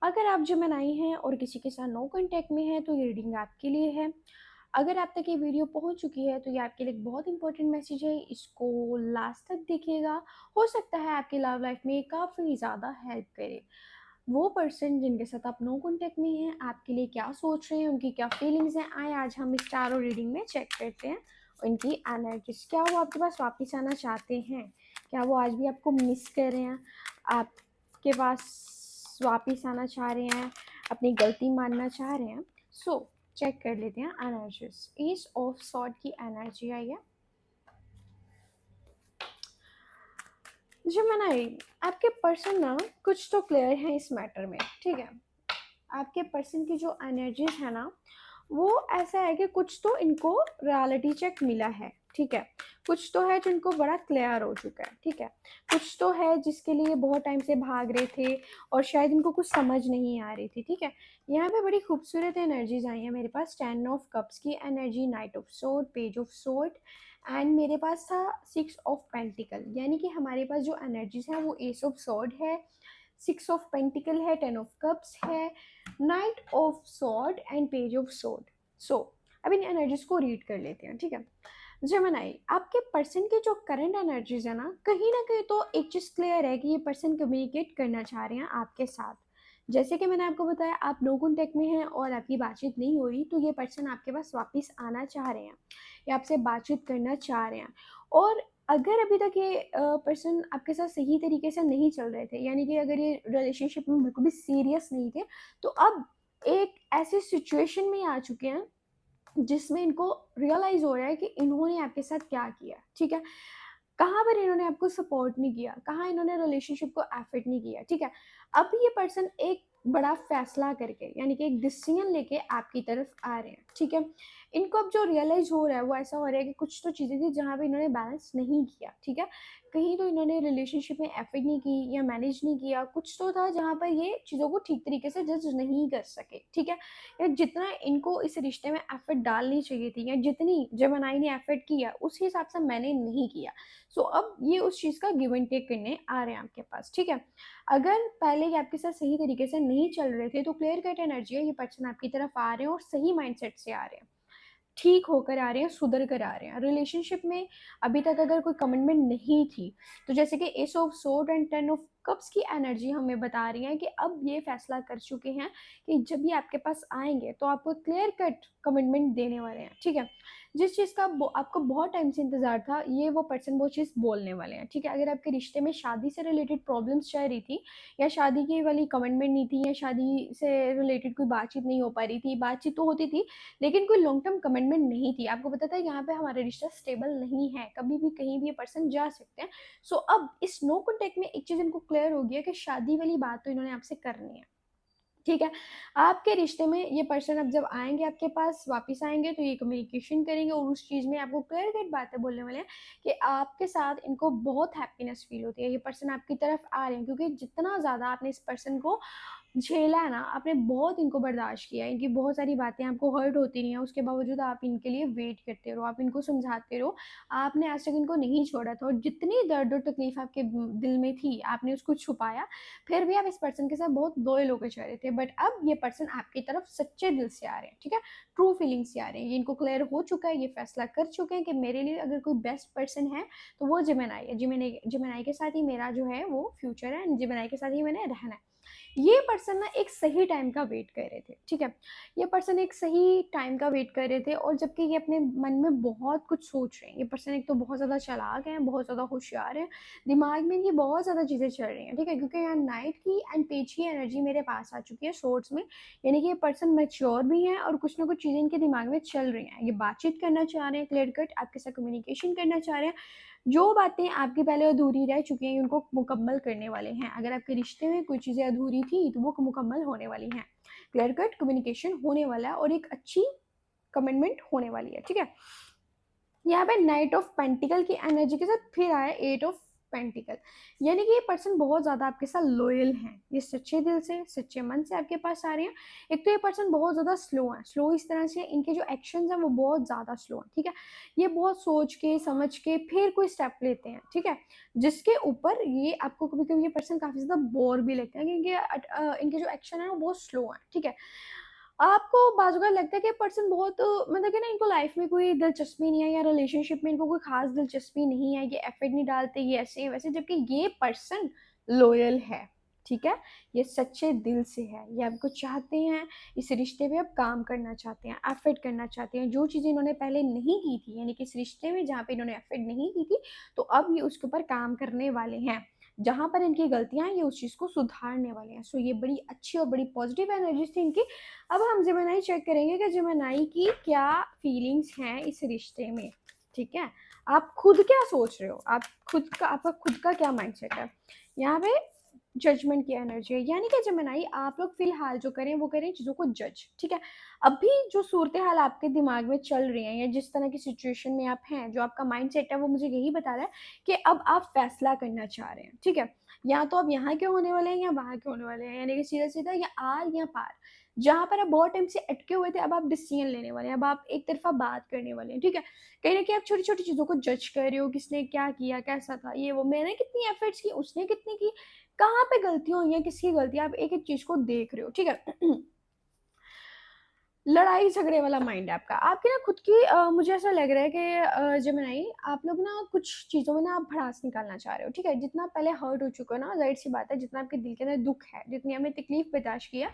अगर आप जेमिनी हैं और किसी के साथ नो कांटेक्ट में हैं तो ये रीडिंग आपके लिए है। अगर आप तक ये वीडियो पहुंच चुकी है तो ये आपके लिए एक बहुत इंपॉर्टेंट मैसेज है, इसको लास्ट तक देखिएगा। हो सकता है आपकी लव लाइफ में काफ़ी ज़्यादा हेल्प करे। वो पर्सन जिनके साथ आप नो कांटेक्ट में हैं आपके लिए क्या सोच रहे हैं, उनकी क्या फीलिंग्स हैं, आए आज हम इस चारों रीडिंग में चेक करते हैं। उनकी एनर्जीज, क्या वो आपके पास वापस आना चाहते हैं, क्या वो आज भी आपको मिस कर रहे हैं, आपके पास वापस आना चाह रहे हैं, अपनी गलती मानना चाह रहे हैं। सो चेक कर लेते हैं एनर्जीज। ईज ऑफ सॉर्ड की एनर्जी आई है। जेमिनी, आपके पर्सन ना कुछ तो क्लियर है इस मैटर में, ठीक है। आपके पर्सन की जो एनर्जीज है ना, वो ऐसा है कि कुछ तो इनको रियलिटी चेक मिला है, ठीक है। कुछ तो है जो इनको बड़ा क्लियर हो चुका है, ठीक है। कुछ तो है जिसके लिए बहुत टाइम से भाग रहे थे और शायद इनको कुछ समझ नहीं आ रही थी, ठीक है। यहाँ पे बड़ी खूबसूरत एनर्जीज आई हैं मेरे पास। 10 ऑफ कप्स की energy, night of sword, page of sword, and मेरे पास था 6 ऑफ पेंटिकल। यानी कि हमारे पास जो एनर्जीज है वो एस ऑफ सॉर्ड है, 6 ऑफ पेंटिकल है, 10 ऑफ कप्स है, knight of sword and page of sword. So अब इन एनर्जीज को रीड कर लेते हैं, ठीक है। जेमिनी, आपके पर्सन की जो करंट एनर्जीज है ना कहीं तो एक चीज़ क्लियर है कि ये पर्सन कम्युनिकेट करना चाह रहे हैं आपके साथ। जैसे कि मैंने आपको बताया, आप नो कांटेक्ट में हैं और आपकी बातचीत नहीं हो रही, तो ये पर्सन आपके पास वापस आना चाह रहे हैं या आपसे बातचीत करना चाह रहे हैं। और अगर अभी तक ये पर्सन आपके साथ सही तरीके से नहीं चल रहे थे, यानी कि अगर ये रिलेशनशिप में बिल्कुल भी सीरियस नहीं थे, तो अब एक ऐसी सिचुएशन में आ चुके हैं जिसमें इनको रियलाइज हो रहा है कि इन्होंने आपके साथ क्या किया, ठीक है। कहाँ पर इन्होंने आपको सपोर्ट नहीं किया, कहाँ इन्होंने रिलेशनशिप को एफर्ट नहीं किया, ठीक है। अब ये पर्सन एक बड़ा फैसला करके, यानी कि एक डिसीजन लेके आपकी तरफ आ रहे हैं, ठीक है। इनको अब जो रियलाइज हो रहा है वो ऐसा हो रहा है कि कुछ तो चीज़ें थी जहाँ पे इन्होंने बैलेंस नहीं किया, ठीक है। कहीं तो इन्होंने रिलेशनशिप में एफर्ट नहीं की या मैनेज नहीं किया, कुछ तो था जहाँ पर ये चीज़ों को ठीक तरीके से जज नहीं कर सके, ठीक है। या जितना इनको इस रिश्ते में एफर्ट डालनी चाहिए थी या जितनी जेमिनी ने एफर्ट किया उस हिसाब से मैंने नहीं किया। सो अब ये उस चीज़ का गिव एंड टेक करने आ रहे हैं आपके पास, ठीक है। अगर पहले ये आपके साथ सही तरीके से नहीं चल रहे थे तो क्लियर कट एनर्जी है, ये पर्सन आपकी तरफ आ रहे हैं और सही माइंडसेट से आ रहे हैं, ठीक होकर आ रहे हैं, सुधर कर आ रहे हैं। रिलेशनशिप में अभी तक अगर कोई कमिटमेंट नहीं थी, तो जैसे कि S of sword and 10 of cups की एनर्जी हमें बता रही है कि अब ये फैसला कर चुके हैं कि जब ये आपके पास आएंगे तो आपको क्लियर कट कमिटमेंट देने वाले हैं, ठीक है। जिस चीज़ का आपको बहुत टाइम से इंतजार था, ये वो पर्सन वो चीज़ बोलने वाले हैं, ठीक है। अगर आपके रिश्ते में शादी से रिलेटेड प्रॉब्लम्स चल रही थी या शादी की वाली कमिटमेंट नहीं थी या शादी से रिलेटेड कोई बातचीत नहीं हो पा रही थी, बातचीत तो होती थी लेकिन कोई लॉन्ग टर्म कमिटमेंट नहीं थी, आपको पता था यहाँ पे हमारा रिश्ता स्टेबल नहीं है, कभी भी कहीं भी ये पर्सन जा सकते हैं। सो अब इस नो कॉन्टेक्ट में एक चीज़ इनको क्लियर हो गया कि शादी वाली बात तो इन्होंने आपसे करनी है, ठीक है। आपके रिश्ते में ये पर्सन अब जब आएंगे आपके पास वापस आएंगे तो ये कम्युनिकेशन करेंगे और उस चीज़ में आपको क्लियर कट बातें बोलने वाले हैं कि आपके साथ इनको बहुत हैप्पीनेस फील होती है। ये पर्सन आपकी तरफ आ रहे हैं क्योंकि जितना ज़्यादा आपने इस पर्सन को झेला है ना, आपने बहुत इनको बर्दाश्त किया है, इनकी बहुत सारी बातें आपको हर्ट होती रही हैं, उसके बावजूद आप इनके लिए वेट करते रहो, आप इनको समझाते रहो, आपने आज तक इनको नहीं छोड़ा था और जितनी दर्द और तकलीफ आपके दिल में थी आपने उसको छुपाया, फिर भी आप इस पर्सन के साथ बहुत लॉयल होकर चल रहे थे। बट अब ये पर्सन आपकी तरफ सच्चे दिल से आ रहे हैं, ठीक है, ट्रू फीलिंग से आ रहे हैं। ये इनको क्लियर हो चुका है, ये फैसला कर चुके हैं कि मेरे लिए अगर कोई बेस्ट पर्सन है तो वो जेमिनी है। जेमिनी के साथ ही मेरा जो है वो फ्यूचर है एंड जेमिनी के साथ ही मैंने रहना है। ये पर्सन ना एक सही टाइम का वेट कर रहे थे, ठीक है। ये पर्सन एक सही टाइम का वेट कर रहे थे और जबकि ये अपने मन में बहुत कुछ सोच रहे हैं। ये पर्सन एक तो बहुत ज़्यादा चालाक है, बहुत ज़्यादा होशियार है, दिमाग में ये बहुत ज़्यादा चीज़ें चल रही हैं, ठीक है। क्योंकि यहाँ नाइट की एंड पेज की एनर्जी मेरे पास आ चुकी है सोर्ट्स में, यानी कि ये पर्सन मैच्योर भी हैं और कुछ ना कुछ चीज़ें इनके दिमाग में चल रही हैं। ये बातचीत करना चाह रहे हैं, क्लियर कट आपके साथ कम्युनिकेशन करना चाह रहे हैं। जो बातें आपकी पहले अधूरी रह चुकी हैं उनको मुकम्मल करने वाले हैं। अगर आपके रिश्ते में कोई चीज़ें अधूरी थी तो वो मुकम्मल होने वाली हैं। क्लियर कट कम्युनिकेशन होने वाला है और एक अच्छी कमिटमेंट होने वाली है, ठीक है। यहाँ पे नाइट ऑफ पेंटिकल की एनर्जी के साथ फिर आया 8 ऑफ पेंटिकल, यानी कि ये पर्सन बहुत ज़्यादा आपके साथ लॉयल हैं, ये सच्चे दिल से सच्चे मन से आपके पास आ रहे हैं। एक तो ये पर्सन बहुत ज़्यादा स्लो है, स्लो इस तरह से इनके जो एक्शंस हैं वो बहुत ज़्यादा स्लो हैं, ठीक है। ये बहुत सोच के समझ के फिर कोई स्टेप लेते हैं, ठीक है, जिसके ऊपर ये आपको कभी कभी ये पर्सन काफ़ी ज़्यादा बोर भी लगता है, क्योंकि इनके जो एक्शन है वो बहुत स्लो है, ठीक है। आपको बाज़ अगर लगता है कि पर्सन बहुत मतलब कि ना इनको लाइफ में कोई दिलचस्पी नहीं है, या रिलेशनशिप में इनको कोई खास दिलचस्पी नहीं है, ये एफर्ट नहीं डालते, ये ऐसे हैं वैसे, जबकि ये पर्सन लॉयल है, ठीक है। ये सच्चे दिल से है, ये आपको चाहते हैं, इस रिश्ते में अब काम करना चाहते हैं, एफर्ट करना चाहते हैं, जो चीज़ें इन्होंने पहले नहीं की थी, यानी कि इस रिश्ते में जहाँ पे इन्होंने एफर्ट नहीं की थी, तो अब ये उसके ऊपर काम करने वाले हैं। जहाँ पर इनकी गलतियाँ हैं ये उस चीज़ को सुधारने वाले हैं। सो ये बड़ी अच्छी और बड़ी पॉजिटिव एनर्जीज थी इनकी। अब हम जेमिनी चेक करेंगे कि जेमिनी की क्या फीलिंग्स हैं इस रिश्ते में, ठीक है। आप खुद क्या सोच रहे हो, आप खुद का, आपका खुद का क्या माइंडसेट है। यहाँ पे जजमेंट की एनर्जी है, यानी कि जेमिनी आप लोग फिलहाल जो करें वो करें चीज़ों को जज, ठीक है। अभी जो सूरत हाल आपके दिमाग में चल रही है, या जिस तरह की सिचुएशन में आप हैं, जो आपका माइंडसेट है वो मुझे यही बता रहा है कि अब आप फैसला करना चाह रहे हैं, ठीक है। या तो अब यहाँ के होने वाले हैं या वहाँ के होने वाले हैं, यानी कि सीधा सीधा या आर या पार। जहाँ पर आप बहुत टाइम से अटके हुए थे, अब आप डिसीजन लेने वाले हैं, अब आप एक तरफा बात करने वाले हैं, ठीक है। कहीं ना कहीं आप छोटी छोटी चीज़ों को जज कर रहे हो, किसने क्या किया, कैसा था, ये वो, मैंने कितनी एफर्ट्स की, उसने कितनी की, कहाँ पे गलतियां हुई हैं, किसकी गलती, आप एक एक चीज़ को देख रहे हो, ठीक है। लड़ाई झगड़े वाला माइंड है आपका, आपकी ना खुद की मुझे ऐसा लग रहा है कि जेमिनी आप लोग ना कुछ चीज़ों में ना आप भड़ास निकालना चाह रहे हो, ठीक है। जितना पहले हर्ट हो चुका है ना, जाहिर सी बात है, जितना आपके दिल के अंदर दुख है, जितनी आपने तकलीफ बर्दाश्त किया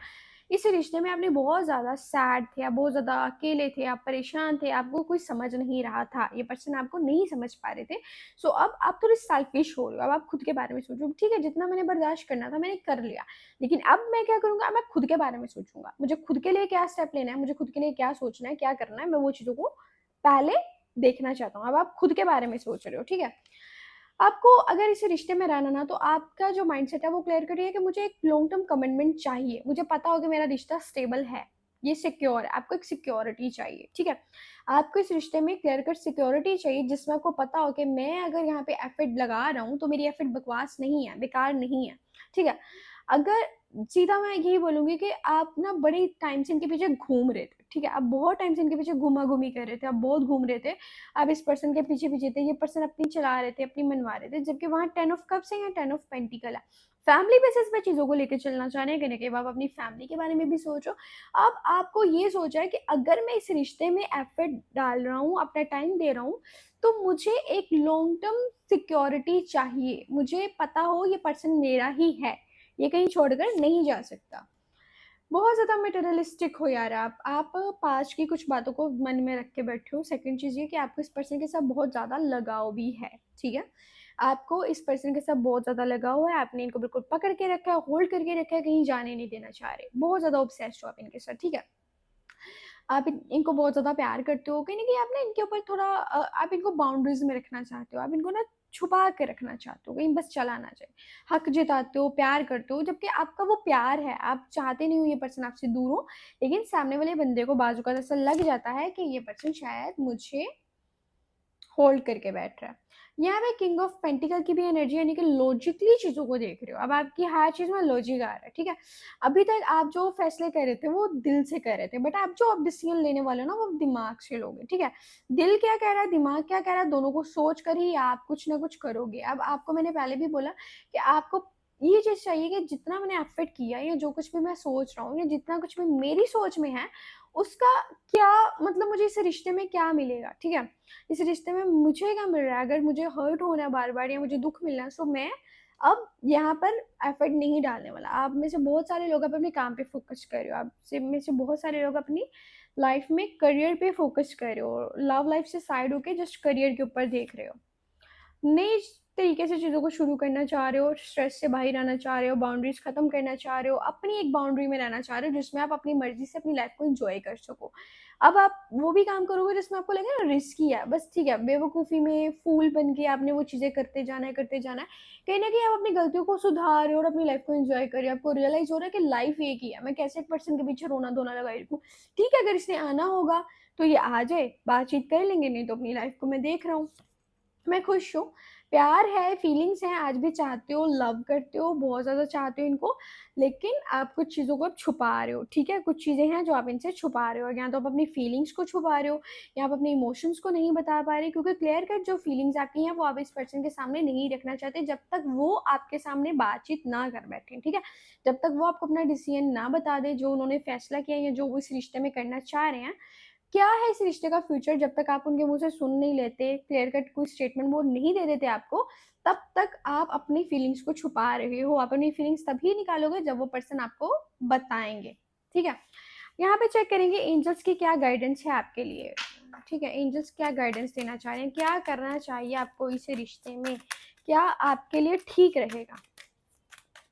इस रिश्ते में, आपने बहुत ज़्यादा सैड थे, आप बहुत ज़्यादा अकेले थे, आप परेशान थे, आपको कोई समझ नहीं रहा था, ये पर्सन आपको नहीं समझ पा रहे थे। सो अब आप थोड़ी सेल्फिश हो रहे हो, अब आप खुद के बारे में सोचो, ठीक है, जितना मैंने बर्दाश्त करना था मैंने कर लिया, लेकिन अब मैं क्या करूँगा, मैं खुद के बारे में सोचूंगा, मुझे खुद के लिए क्या स्टेप लेना है, मुझे खुद के लिए क्या सोचना है, क्या करना है, मैं वो चीज़ों को पहले देखना चाहता हूँ। अब आप खुद के बारे में सोच रहे हो, ठीक है। आपको अगर इस रिश्ते में रहना ना, तो आपका जो माइंडसेट है वो क्लियर करिए कि मुझे एक लॉन्ग टर्म कमिटमेंट चाहिए, मुझे पता हो कि मेरा रिश्ता स्टेबल है, ये सिक्योर है, आपको एक सिक्योरिटी चाहिए, ठीक है। आपको इस रिश्ते में क्लियर कट सिक्योरिटी चाहिए, जिसमें आपको पता हो कि मैं अगर यहाँ पे एफर्ट लगा रहा हूँ तो मेरी एफर्ट बकवास नहीं है, बेकार नहीं है, ठीक है। अगर सीधा मैं यही बोलूँगी कि आप ना बड़े टाइम से इनके पीछे घूम रहे थे, ठीक है, आप बहुत टाइम से इनके पीछे घूमा-घूमी कर रहे थे, आप बहुत घूम रहे थे, आप इस पर्सन के पीछे-पीछे थे, ये पर्सन अपनी चला रहे थे, अपनी मनवा रहे थे, जबकि वहाँ 10 ऑफ कप्स है या 10 ऑफ पेंटिकल है। फैमिली बेसिस पे चीज़ों को लेके चलना चाह रहे हैं, कहीं न कहीं आप अपनी फैमिली के बारे में भी सोचो। अब आपको ये सोचा है कि अगर मैं इस रिश्ते में एफर्ट डाल रहा हूँ, अपना टाइम दे रहा हूँ, तो मुझे एक लॉन्ग टर्म सिक्योरिटी चाहिए, मुझे पता हो ये पर्सन मेरा ही है, ये कहीं छोड़कर नहीं जा सकता। बहुत ज़्यादा मटेरियलिस्टिक हो यार आप पास्ट की कुछ बातों को मन में रख के बैठे हो। सेकंड चीज़ ये कि आपको इस पर्सन के साथ बहुत ज़्यादा लगाव भी है, ठीक है। आपको इस पर्सन के साथ बहुत ज़्यादा लगाव है, आपने इनको बिल्कुल पकड़ के रखा है, होल्ड करके रखा है, कहीं जाने नहीं देना चाह रहे, बहुत ज़्यादा ऑब्सेस्ड हो आप इनके साथ, ठीक है। आप इनको बहुत ज़्यादा प्यार करते हो, कहीं न कहीं आप ना इनके ऊपर थोड़ा आप इनको बाउंड्रीज़ में रखना चाहते हो, आप इनको ना छुपा के रखना चाहते हो, कहीं बस चला ना जाए। हक जताते हो, प्यार करते हो, जबकि आपका वो प्यार है, आप चाहते नहीं हो ये पर्सन आपसे दूर हो, लेकिन सामने वाले बंदे को बाज़ू का ऐसा लग जाता है कि ये पर्सन शायद मुझे होल्ड करके बैठ रहा है। यहाँ पे किंग ऑफ पेंटिकल की भी एनर्जी, यानी कि लॉजिकली चीज़ों को देख रहे हो। अब आपकी हर चीज़ में लॉजिक आ रहा है, ठीक है। अभी तक आप जो फैसले कर रहे थे वो दिल से कर रहे थे, बट आप जो अब डिसीजन लेने वाले हो ना वो दिमाग से लोगे, ठीक है। दिल क्या कह रहा है, दिमाग क्या कह रहा है, दोनों को सोच कर ही आप कुछ ना कुछ करोगे। अब आपको मैंने पहले भी बोला कि आपको ये चीज़ चाहिए कि जितना मैंने एफर्ट किया, या जो कुछ भी मैं सोच रहा हूँ, या जितना कुछ भी मेरी सोच में है, उसका क्या मतलब, मुझे इस रिश्ते में क्या मिलेगा, ठीक है। इस रिश्ते में मुझे क्या मिल रहा है, अगर मुझे हर्ट होना है बार-बार, या मुझे दुःख मिलना है, सो मैं अब यहाँ पर एफर्ट नहीं डालने वाला। आप में से बहुत सारे लोग अब अपने काम पे फ़ोकस कर रहे हो, आप से में से बहुत सारे लोग अपनी लाइफ़ में करियर पे फ़ोकस कर रहे हो, लव लाइफ़ से साइड होके जस्ट करियर के ऊपर देख रहे हो। नई तरीके से चीज़ों को शुरू करना चाह रहे हो, स्ट्रेस से बाहर आना चाह रहे हो, बाउंड्रीज़ ख़त्म करना चाह रहे हो, अपनी एक बाउंड्री में रहना चाह रहे हो, जिसमें आप अपनी मर्ज़ी से अपनी लाइफ़ को एन्जॉय कर सको। अब आप वो भी काम करोगे जिसमें आपको लगे ना रिस्की है, बस ठीक है, बेवकूफ़ी में फूल बन के आपने वो चीज़ें करते जाना है, करते जाना है। कहीं न कहीं आप अपनी गलतियों को सुधार रहे हो और अपनी लाइफ़ को एन्जॉय कर रहे हो। आपको रियलाइज़ हो रहा है कि लाइफ़ एक ही है, मैं कैसे एक पर्सन के पीछे रोना-धोना लगाए रखूँ। ठीक है, अगर इसने आना होगा तो ये आ जाए, बातचीत कर लेंगे, नहीं तो अपनी लाइफ़ को मैं देख रहा हूँ। मैं खुश हूँ, प्यार है, फीलिंग्स हैं, आज भी चाहते हो, लव करते हो, बहुत ज़्यादा चाहते हो इनको, लेकिन आप कुछ चीज़ों को अब छुपा रहे हो, ठीक है? कुछ चीज़ें हैं जो आप इनसे छुपा रहे हो, या तो आप अपनी फीलिंग्स को छुपा रहे हो या आप अपने इमोशंस को नहीं बता पा रहे, क्योंकि क्लियर कट जो फीलिंग्स आपकी हैं वो आप इस पर्सन के सामने नहीं रखना चाहते जब तक वो आपके सामने बातचीत ना कर बैठें, ठीक है? जब तक वो आपको अपना डिसीजन ना बता दें, जो उन्होंने फैसला किया या जो वो इस रिश्ते में करना चाह रहे हैं, क्या है इस रिश्ते का फ्यूचर, जब तक आप उनके मुँह से सुन नहीं लेते, क्लियर कट कोई स्टेटमेंट वो नहीं दे देते आपको, तब तक आप अपनी फीलिंग्स को छुपा रहे हो। आप अपनी फीलिंग्स तभी निकालोगे जब वो पर्सन आपको बताएँगे, ठीक है? यहाँ पे चेक करेंगे एंजल्स की क्या गाइडेंस है आपके लिए, ठीक है? एंजल्स क्या गाइडेंस देना चाह रहे हैं, क्या करना चाहिए आपको इस रिश्ते में? क्या आपके लिए ठीक रहेगा?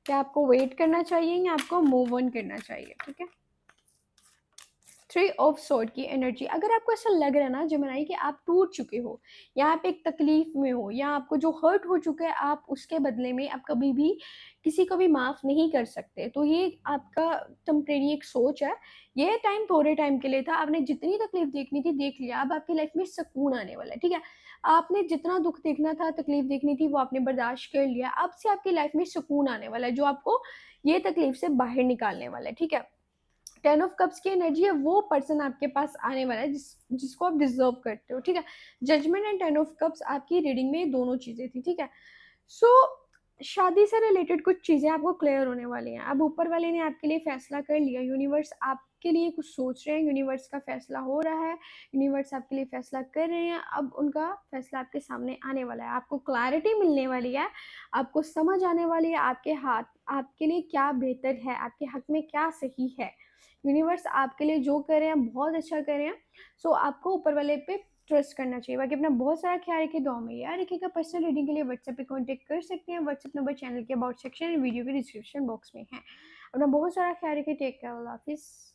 क्या आपको वेट करना चाहिए या आपको मूव ऑन करना चाहिए, ठीक है? 3 ऑफ स्वॉर्ड की एनर्जी, अगर आपको ऐसा लग रहा है ना जमेनाई कि आप टूट चुके हो या आप एक तकलीफ में हो या आपको जो हर्ट हो चुका है आप उसके बदले में आप कभी भी किसी को भी माफ़ नहीं कर सकते, तो ये आपका टेम्परेरी एक सोच है। ये टाइम थोड़े टाइम के लिए था, आपने जितनी तकलीफ देखनी थी देख लिया, अब आपकी लाइफ में सुकून आने वाला है, ठीक है? आपने जितना दुख देखना था, तकलीफ देखनी थी, वो आपने बर्दाश्त कर लिया, अब से आपकी लाइफ में सुकून आने वाला है जो आपको ये तकलीफ से बाहर निकालने वाला है, ठीक है? 10 ऑफ कप्स की एनर्जी है, वो पर्सन आपके पास आने वाला है जिसको आप डिज़र्व करते हो, ठीक है? जजमेंट एंड 10 ऑफ कप्स आपकी रीडिंग में दोनों चीज़ें थी, ठीक है? सो शादी से रिलेटेड कुछ चीज़ें आपको क्लियर होने वाली हैं। अब ऊपर वाले ने आपके लिए फ़ैसला कर लिया, यूनिवर्स आपके लिए कुछ सोच रहे हैं, यूनिवर्स का फ़ैसला हो रहा है, यूनिवर्स आपके लिए फ़ैसला कर रहे हैं, अब उनका फ़ैसला आपके सामने आने वाला है। आपको क्लैरिटी मिलने वाली है, आपको समझ आने वाली है आपके हाथ आपके लिए क्या बेहतर है, आपके हक़ में क्या सही है। यूनिवर्स आपके लिए जो कर रहे हैं बहुत अच्छा कर रहे हैं। सो आपको ऊपर वाले पे ट्रस्ट करना चाहिए। बाकी अपना बहुत सारा ख्याल रखिए, दुआ में याद रखिएगा। पर्सनल रीडिंग के लिए व्हाट्सएप पे कांटेक्ट कर सकते हैं। व्हाट्सएप नंबर चैनल के अबाउट सेक्शन एंड वीडियो के डिस्क्रिप्शन बॉक्स में है। अपना बहुत सारा ख्याल रखिए। टेक केयर, अल्लाह हाफिज़।